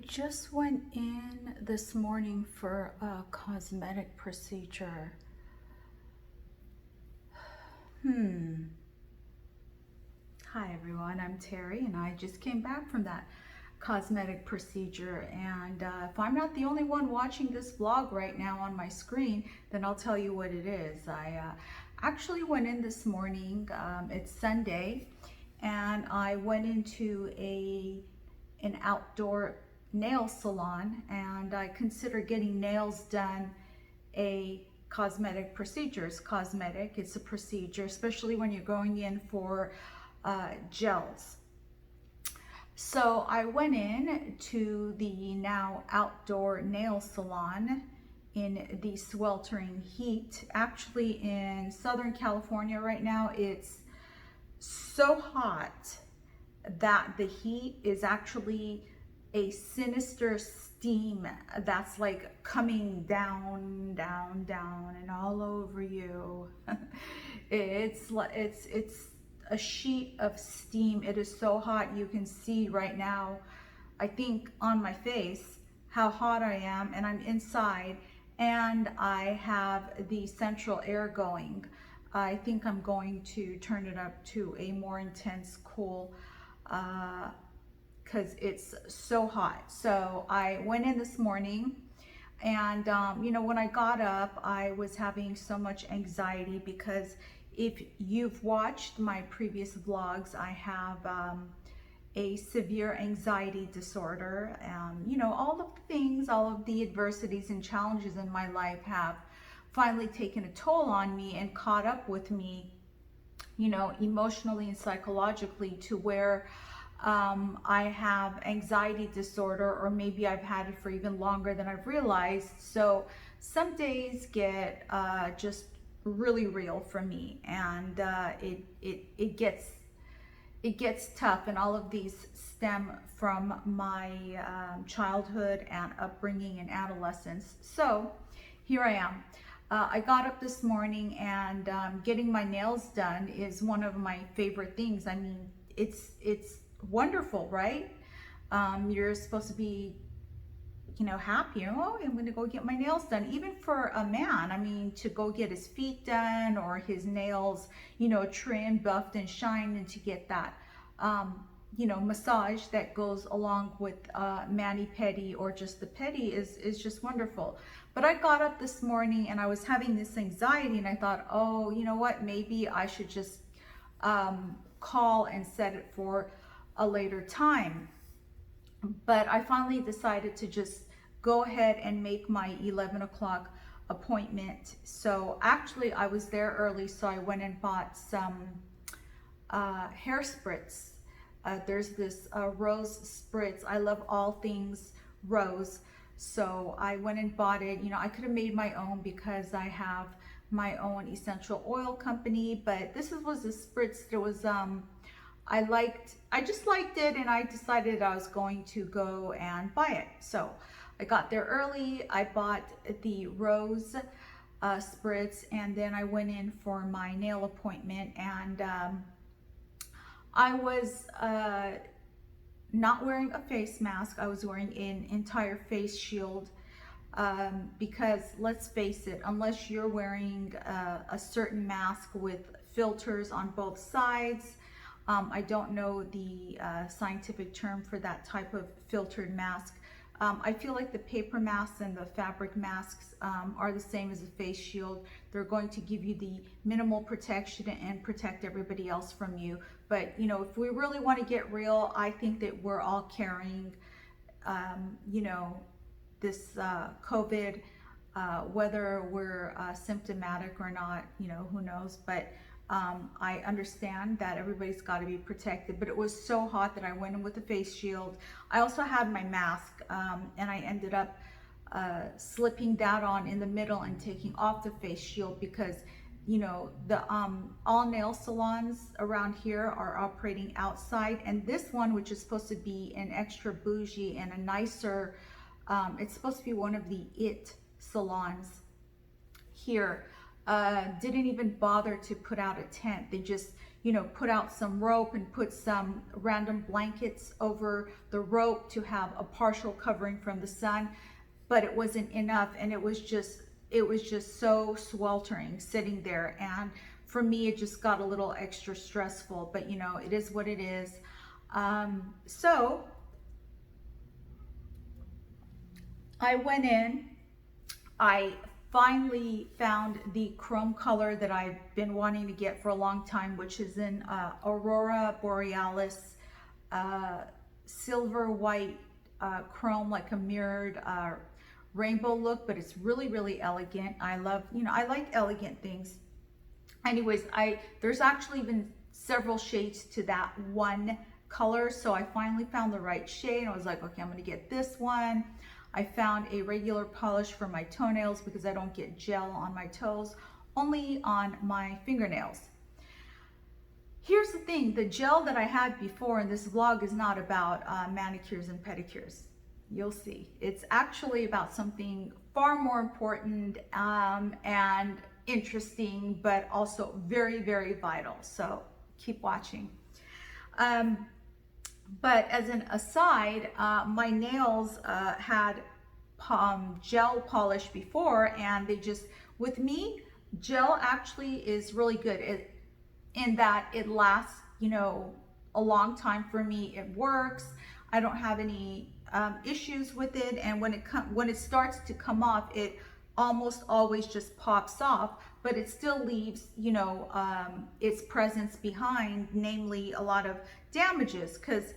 just went in this morning for a cosmetic procedure. Hi everyone, I'm Terry and I just came back from that cosmetic procedure, and if I'm not the only one watching this vlog right now on my screen, then I'll tell you what it is. I actually went in this morning, it's Sunday, and I went into an outdoor nail salon, and I consider getting nails done a cosmetic procedure. It's cosmetic, it's a procedure, especially when you're going in for gels. So I went in to the now outdoor nail salon in the sweltering heat. Actually, in Southern California right now, it's so hot that the heat is actually a sinister steam that's like coming down, down, down, and all over you. It's a sheet of steam. It is so hot. You can see right now, I think on my face, how hot I am, and I'm inside, and I have the central air going. I think I'm going to turn it up to a more intense cool because it's so hot. So I went in this morning, and when I got up, I was having so much anxiety because if you've watched my previous vlogs, I have a severe anxiety disorder. All of the things, all of the adversities and challenges in my life have finally taken a toll on me and caught up with me, emotionally and psychologically, to where I have anxiety disorder, or maybe I've had it for even longer than I've realized. So some days get just really real for me, and it gets tough, and all of these stem from my childhood and upbringing and adolescence. So here I am. I got up this morning, and getting my nails done is one of my favorite things. I mean, it's wonderful, right? You're supposed to be happy. Oh, I'm going to go get my nails done. Even for a man, I mean, to go get his feet done or his nails, trimmed, buffed, and shined, and to get that, massage that goes along with mani-pedi, or just the pedi, is just wonderful. But I got up this morning and I was having this anxiety, and I thought, oh, you know what? Maybe I should just call and set it for a later time. But I finally decided to just go ahead and make my 11 o'clock appointment. So actually I was there early, so I went and bought some hair spritz. There's this rose spritz. I love all things rose. So I went and bought it. I could have made my own because I have my own essential oil company, but this was a spritz that was I just liked it, and I decided I was going to go and buy it. So I got there early, I bought the rose spritz, and then I went in for my nail appointment, and I was not wearing a face mask. I was wearing an entire face shield because let's face it, unless you're wearing a certain mask with filters on both sides, I don't know the scientific term for that type of filtered mask. I feel like the paper masks and the fabric masks are the same as a face shield. They're going to give you the minimal protection and protect everybody else from you. But if we really want to get real, I think that we're all carrying this COVID, whether we're symptomatic or not, who knows. But I understand that everybody's got to be protected, but it was so hot that I went in with a face shield. I also had my mask, and I ended up slipping that on in the middle and taking off the face shield because the all nail salons around here are operating outside, and this one, which is supposed to be an extra bougie and a nicer, it's supposed to be one of the it salons here, didn't even bother to put out a tent. They just put out some rope and put some random blankets over the rope to have a partial covering from the sun, but it wasn't enough, and it was just so sweltering sitting there. And for me, it just got a little extra stressful, but it is what it is. So I went in, I finally found the chrome color that I've been wanting to get for a long time, which is in Aurora Borealis silver white chrome, like a mirrored rainbow look, but it's really, really elegant. I love, I like elegant things. Anyways, there's actually been several shades to that one color, so I finally found the right shade. I was like, okay, I'm gonna get this one. I found a regular polish for my toenails because I don't get gel on my toes, only on my fingernails. Here's the thing, the gel that I had before in this vlog is not about manicures and pedicures. You'll see. It's actually about something far more important and interesting, but also very, very vital. So keep watching. But as an aside, my nails had gel polish before, and they just, with me, gel actually is really good in that it lasts, a long time for me. It works. I don't have any issues with it, and when it starts to come off, it almost always just pops off, but it still leaves, its presence behind, namely a lot of damages. Because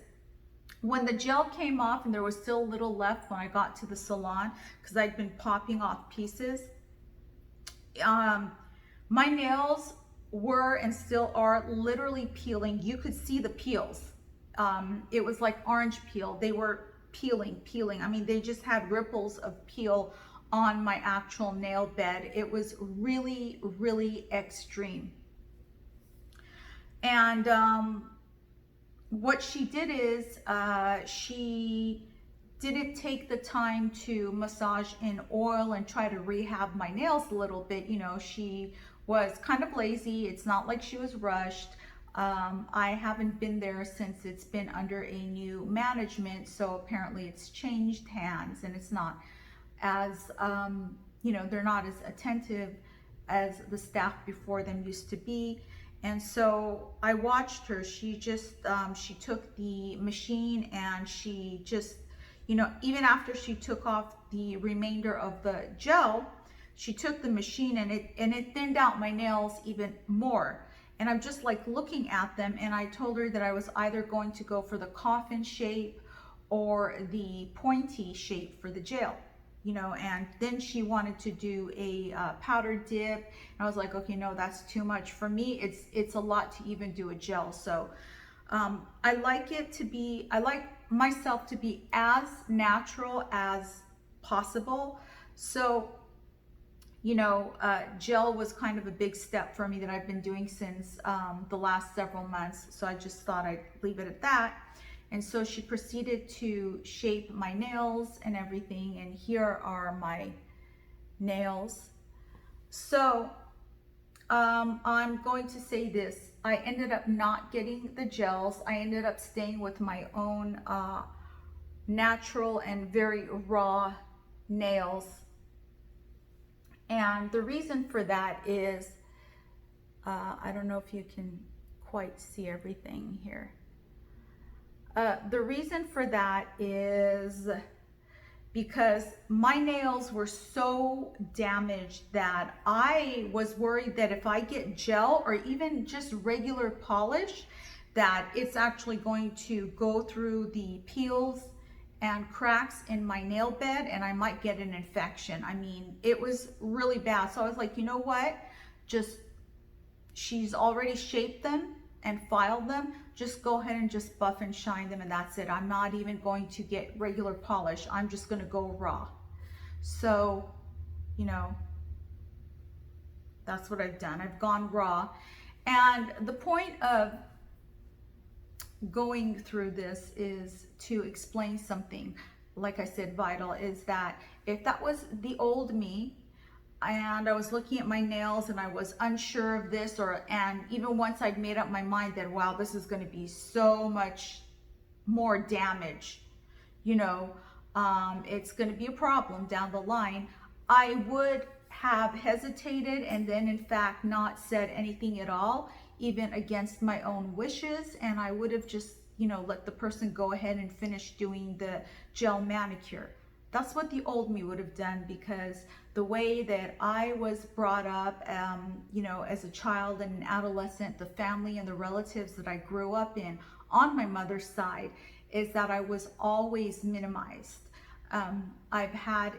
when the gel came off and there was still a little left when I got to the salon, because I'd been popping off pieces, my nails were and still are literally peeling. You could see the peels. It was like orange peel. They were peeling. I mean, they just had ripples of peel on my actual nail bed. It was really, really extreme. And what she did is she didn't take the time to massage in oil and try to rehab my nails a little bit. She was kind of lazy. It's not like she was rushed. I haven't been there since it's been under a new management, so apparently it's changed hands, and it's not as they're not as attentive as the staff before them used to be. And so I watched her. She just she took the machine, and she just, even after she took off the remainder of the gel, she took the machine and it thinned out my nails even more. And I'm just like looking at them, and I told her that I was either going to go for the coffin shape or the pointy shape for the gel, and then she wanted to do a powder dip. And I was like, okay, no, that's too much for me. It's a lot to even do a gel. So I like myself to be as natural as possible. So gel was kind of a big step for me that I've been doing since the last several months. So I just thought I'd leave it at that. And so she proceeded to shape my nails and everything. And here are my nails. So I'm going to say this. I ended up not getting the gels. I ended up staying with my own natural and very raw nails. And the reason for that is, I don't know if you can quite see everything here. The reason for that is because my nails were so damaged that I was worried that if I get gel or even just regular polish, that it's actually going to go through the peels and cracks in my nail bed, and I might get an infection. I mean, it was really bad. So I was like, you know what? She's already shaped them and filed them. Just go ahead and just buff and shine them, and that's it. I'm not even going to get regular polish. I'm just gonna go raw. So, that's what I've done. I've gone raw. And the point of going through this is to explain something, like I said, vital, is that if that was the old me, and I was looking at my nails and I was unsure of this, and even once I'd made up my mind that, wow, this is going to be so much more damage, you know, it's going to be a problem down the line, I would have hesitated and then in fact not said anything at all, even against my own wishes, and I would have just, you know, let the person go ahead and finish doing the gel manicure. That's what the old me would have done, because the way that I was brought up, you know, as a child and an adolescent, the family and the relatives that I grew up in on my mother's side, is that I was always minimized. I've had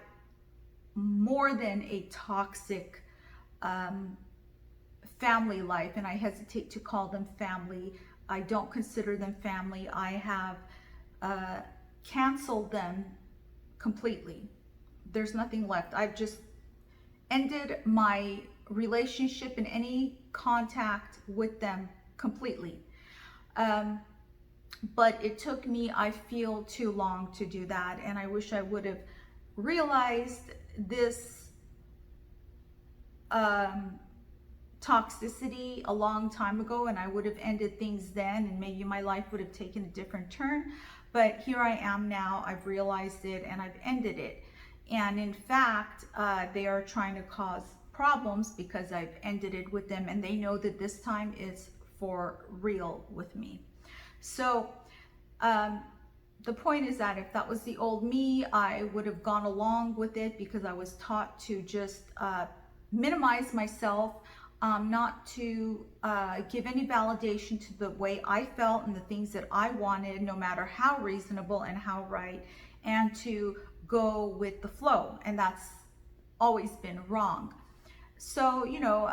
more than a toxic family life, and I hesitate to call them family. I don't consider them family. I have canceled them completely. There's nothing left. I've just ended my relationship and any contact with them completely. But it took me, I feel, too long to do that, and I wish I would have realized this toxicity a long time ago, and I would have ended things then, and maybe my life would have taken a different turn. But here I am now. I've realized it and I've ended it. And in fact, they are trying to cause problems because I've ended it with them, and they know that this time is for real with me. So the point is that if that was the old me, I would have gone along with it, because I was taught to just minimize myself, not to give any validation to the way I felt and the things that I wanted, no matter how reasonable and how right, and to go with the flow. And that's always been wrong. So, you know,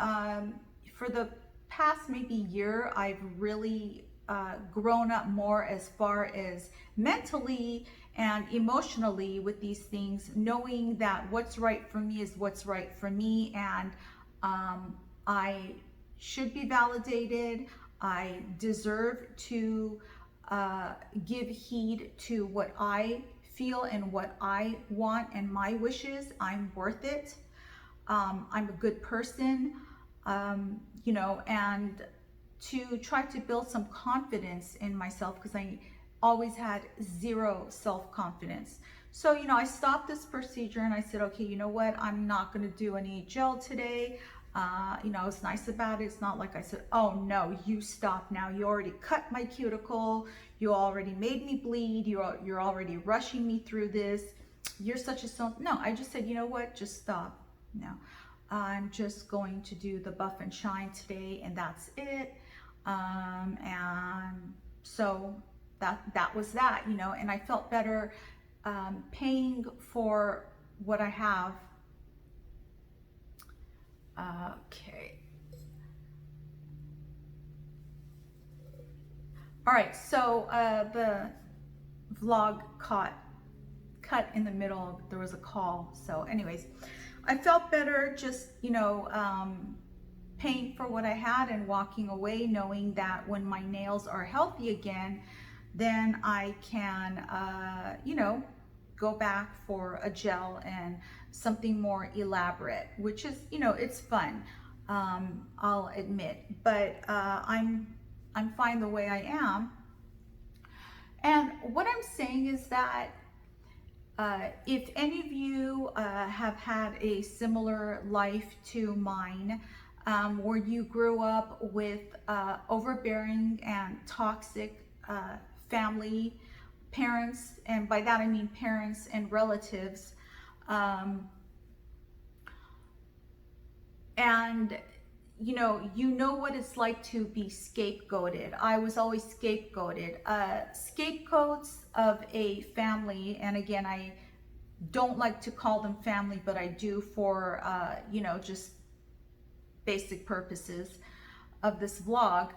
for the past maybe year, I've really grown up more as far as mentally and emotionally with these things, knowing that what's right for me is what's right for me, and I should be validated. I deserve to give heed to what I feel and what I want and my wishes. I'm worth it. I'm a good person, you know, and to try to build some confidence in myself, because I always had zero self-confidence. So, you know, I stopped this procedure and I said, okay, you know what? I'm not going to do any gel today. You know, I was nice about it. It's not like I said, oh no, you stop now. You already cut my cuticle. You already made me bleed. You're already rushing me through this. You're such a self. No, I just said, you know what? Just stop. No, I'm just going to do the buff and shine today, and that's it. And so that was that, you know, and I felt better paying for what I have. Okay. All right, so the vlog cut in the middle. There was a call. So anyways, I felt better just, you know, paying for what I had and walking away, knowing that when my nails are healthy again, then I can, you know, go back for a gel and something more elaborate, which is, you know, it's fun, I'll admit, but I'm fine the way I am. And what I'm saying is that if any of you have had a similar life to mine, where you grew up with overbearing and toxic family, parents, and by that I mean parents and relatives, and you know what it's like to be scapegoated. I was always scapegoated. Scapegoats of a family, and again, I don't like to call them family, but I do for you know, just basic purposes of this vlog.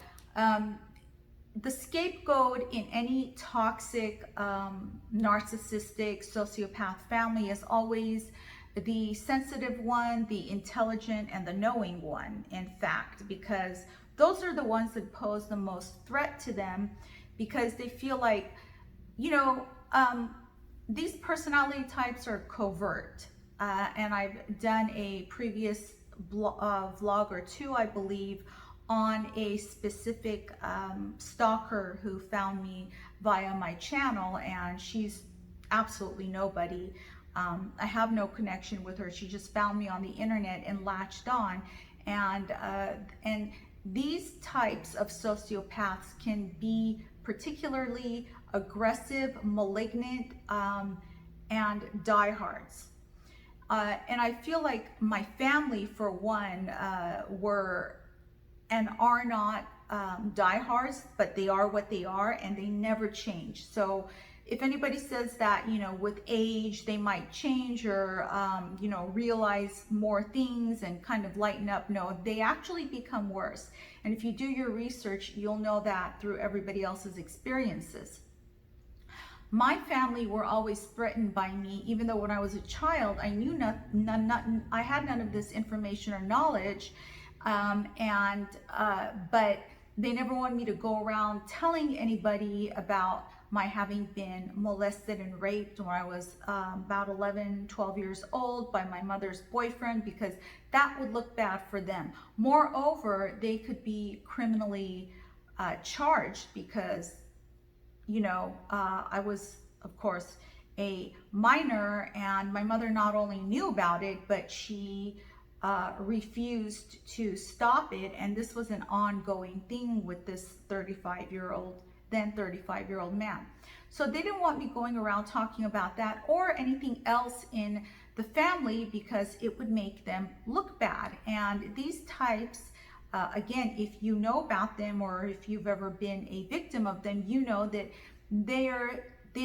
The scapegoat in any toxic, narcissistic, sociopath family is always the sensitive one, the intelligent, and the knowing one, in fact, because those are the ones that pose the most threat to them, because they feel like, you know, these personality types are covert. and I've done a previous vlog or two, I believe, on a specific stalker who found me via my channel, and she's absolutely nobody. I have no connection with her. She just found me on the internet and latched on. And these types of sociopaths can be particularly aggressive, malignant, and diehards. And I feel like my family, for one, were and are not diehards, but they are what they are, and they never change. So if anybody says that, you know, with age they might change or, you know, realize more things and kind of lighten up, no, they actually become worse. And if you do your research, you'll know that through everybody else's experiences. My family were always threatened by me, even though when I was a child, I knew I had none of this information or knowledge. But they never wanted me to go around telling anybody about my having been molested and raped when I was about 11, 12 years old by my mother's boyfriend, because that would look bad for them. Moreover, they could be criminally charged because, you know, I was, of course, a minor, and my mother not only knew about it, but she refused to stop it. And this was an ongoing thing with this 35-year-old man. So they didn't want me going around talking about that or anything else in the family because it would make them look bad. And these types, again, if you know about them or if you've ever been a victim of them, you know that they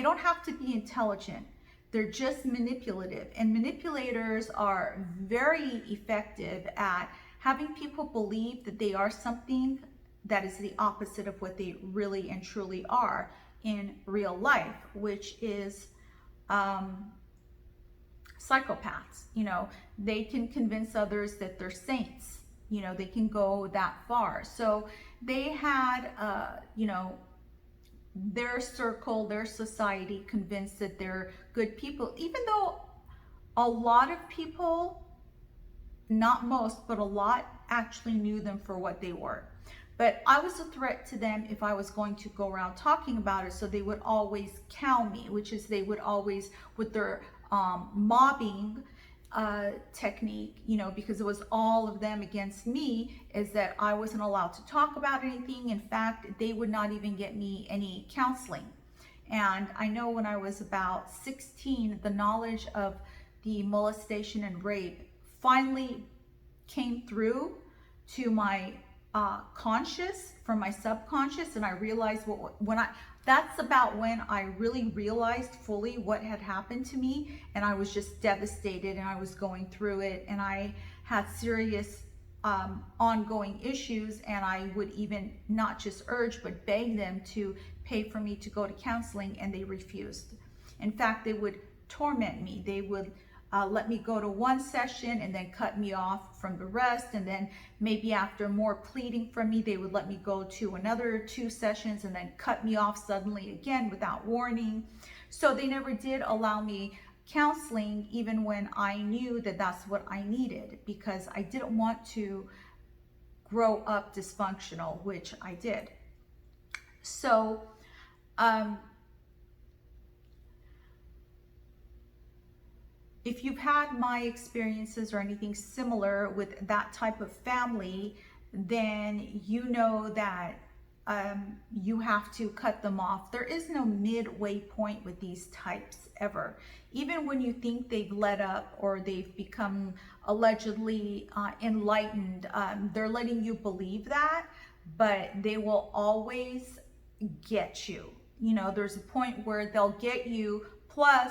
don't have to be intelligent. They're just manipulative, and manipulators are very effective at having people believe that they are something that is the opposite of what they really and truly are in real life, which is psychopaths. You know, they can convince others that they're saints. You know, they can go that far. So they had, you know, their circle, their society convinced that they're good people, even though a lot of people, not most, but a lot actually knew them for what they were. But I was a threat to them if I was going to go around talking about it. So they would always cow me, which is they would always, with their mobbing technique, you know, because it was all of them against me, is that I wasn't allowed to talk about anything. In fact, they would not even get me any counseling. And I know when I was about 16, the knowledge of the molestation and rape finally came through to my conscious, from my subconscious, and I realized that's about when I really realized fully what had happened to me, and I was just devastated, and I was going through it, and I had serious ongoing issues, and I would even not just urge but beg them to pay for me to go to counseling, and they refused. In fact, they would torment me. They would let me go to one session and then cut me off from the rest, and then maybe after more pleading from me, they would let me go to another 2 sessions and then cut me off suddenly again without warning. So they never did allow me counseling, even when I knew that that's what I needed, because I didn't want to grow up dysfunctional, which I did. So if you've had my experiences or anything similar with that type of family, then you know that you have to cut them off. There is no midway point with these types ever. Even when you think they've let up or they've become allegedly enlightened, they're letting you believe that, but they will always get you. You know, there's a point where they'll get you, plus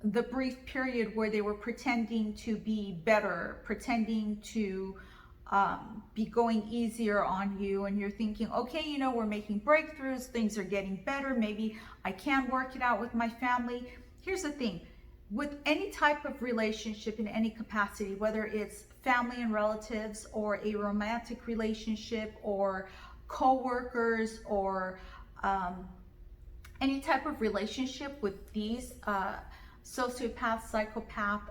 the brief period where they were pretending to be better, pretending to be going easier on you, and you're thinking, okay, you know, we're making breakthroughs, things are getting better, maybe I can work it out with my family. Here's the thing, with any type of relationship in any capacity, whether it's family and relatives or a romantic relationship or co-workers or any type of relationship with these sociopath, psychopath,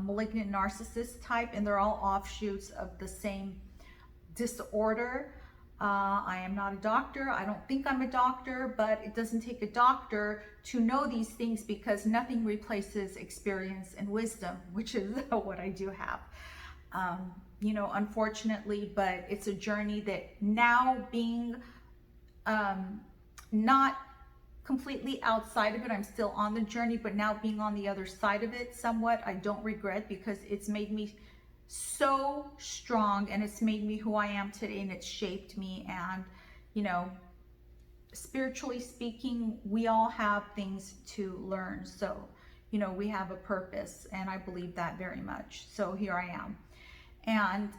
malignant narcissist type, and they're all offshoots of the same disorder. I am not a doctor. I don't think I'm a doctor, but it doesn't take a doctor to know these things, because nothing replaces experience and wisdom, which is what I do have. You know, unfortunately, but it's a journey that now, being not completely outside of it, I'm still on the journey, but now being on the other side of it somewhat, I don't regret, because it's made me so strong, and it's made me who I am today, and it's shaped me. And you know, spiritually speaking, we all have things to learn. So you know, we have a purpose, and I believe that very much. So here I am. And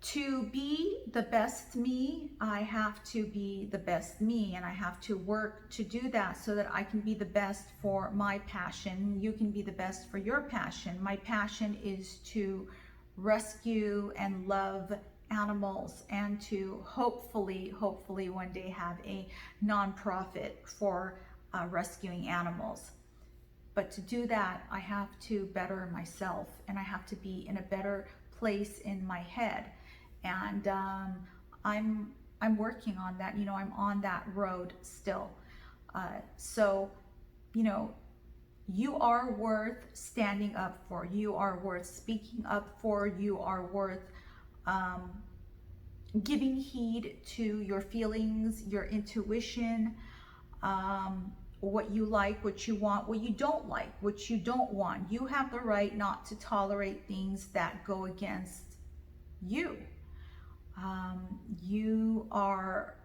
to be the best me, I have to be the best me, and I have to work to do that so that I can be the best for my passion. You can be the best for your passion. My passion is to rescue and love animals, and to hopefully one day have a nonprofit for rescuing animals. But to do that, I have to better myself, and I have to be in a better place in my head. And I'm working on that. You know, I'm on that road still. So, you know, you are worth standing up for. You are worth speaking up for. You are worth giving heed to your feelings, your intuition, what you like, what you want, what you don't like, what you don't want. You have the right not to tolerate things that go against you. You are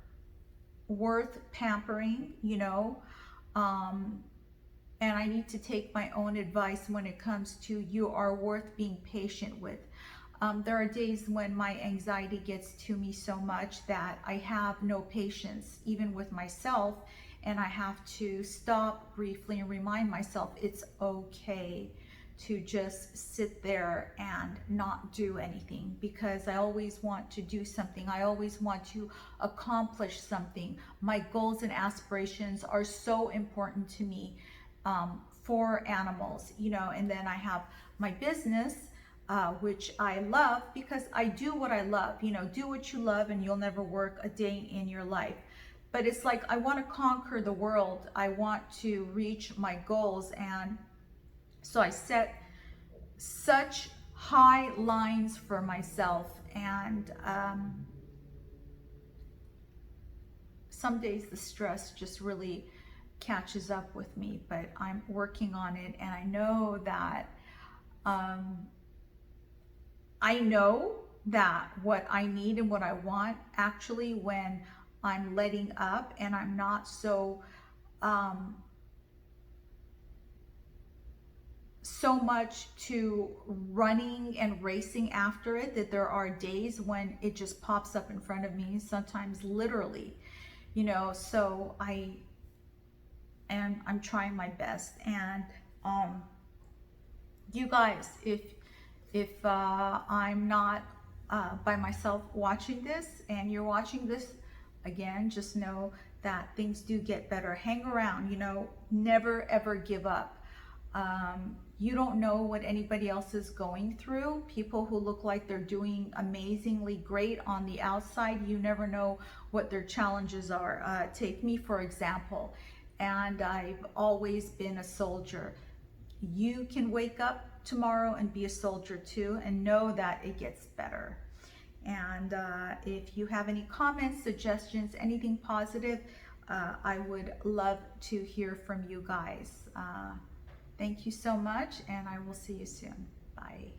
worth pampering, you know, and I need to take my own advice when it comes to, you are worth being patient with. There are days when my anxiety gets to me so much that I have no patience, even with myself, and I have to stop briefly and remind myself it's okay to just sit there and not do anything, because I always want to do something. I always want to accomplish something. My goals and aspirations are so important to me, for animals, you know. And then I have my business, which I love, because I do what I love. You know, do what you love and you'll never work a day in your life. But it's like, I want to conquer the world. I want to reach my goals. And so I set such high lines for myself, and some days the stress just really catches up with me, but I'm working on it. And I know that what I need and what I want, actually, when I'm letting up and I'm not so much to running and racing after it, that there are days when it just pops up in front of me, sometimes literally, you know. So I'm trying my best. And you guys, if I'm not by myself watching this, and you're watching this, again, just know that things do get better. Hang around, you know, never ever give up. You don't know what anybody else is going through. People who look like they're doing amazingly great on the outside, you never know what their challenges are. Take me, for example, and I've always been a soldier. You can wake up tomorrow and be a soldier too, and know that it gets better. And if you have any comments, suggestions, anything positive, I would love to hear from you guys. Thank you so much, and I will see you soon. Bye.